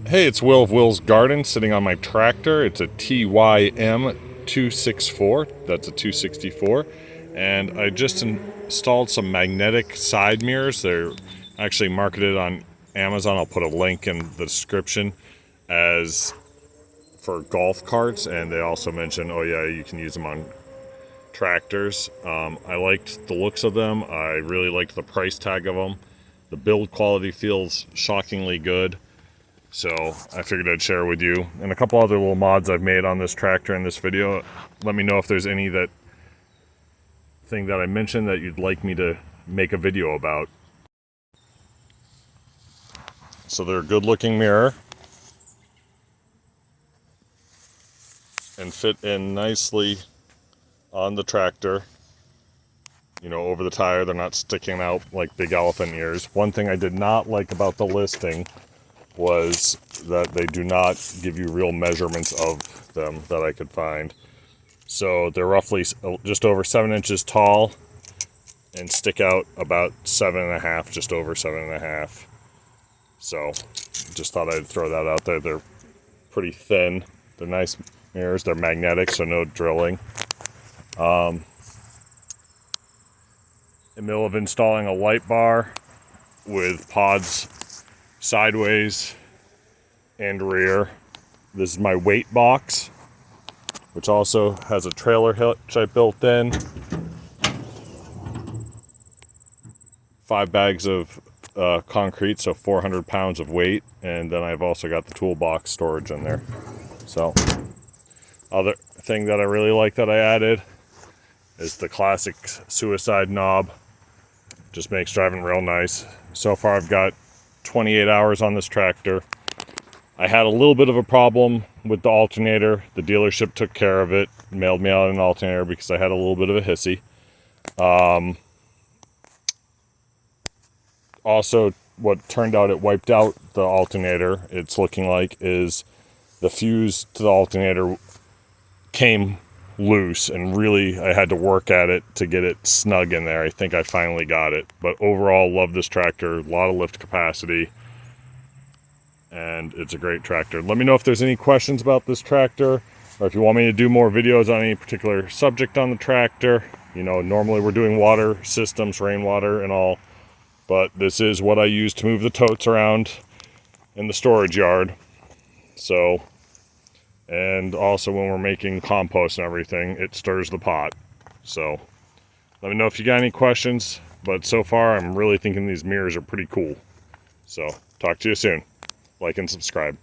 Hey, it's Will of Will's Garden sitting on my tractor. It's a TYM 264. That's a 264. And I just installed some magnetic side mirrors. They're actually marketed on Amazon. I'll put a link in the description as for golf carts. And they also mention, oh yeah, you can use them on tractors. I liked the looks of them. I really liked the price tag of them. The build quality feels shockingly good. So I figured I'd share with you and a couple other little mods I've made on this tractor in this video. Let me know if there's any that I mentioned that you'd like me to make a video about. So they're a good looking mirror and fit in nicely on the tractor. You know, over the tire, they're not sticking out like big elephant ears. One thing I did not like about the listing was that they do not give you real measurements of them that I could find. So they're roughly just over 7 inches tall and stick out about 7.5, just over 7.5. So just thought I'd throw that out there. They're pretty thin. They're nice mirrors. They're magnetic, so no drilling. In the middle of installing a light bar with pods sideways and rear. This is my weight box, which also has a trailer hitch I built in. 5 bags of concrete, so 400 pounds of weight, and then I've also got the toolbox storage in there. So, other thing that I really like that I added is the classic suicide knob. Just makes driving real nice. So far I've got 28 hours on this tractor. I had a little bit of a problem with the alternator. The dealership took care of it, mailed me out an alternator because I had a little bit of a hissy. Also, what turned out it wiped out the alternator, it's looking like, is the fuse to the alternator came loose, and really I had to work at it to get it snug in there. I think I finally got it. But overall, love this tractor. A lot of lift capacity. And it's a great tractor. Let me know if there's any questions about this tractor, or if you want me to do more videos on any particular subject on the tractor. You know, normally we're doing water systems, rainwater and all, but this is what I use to move the totes around in the storage yard. So, and also when we're making compost and everything, it stirs the pot. So let me know if you got any questions, but so far I'm really thinking these mirrors are pretty cool. So talk to you soon. Like and subscribe.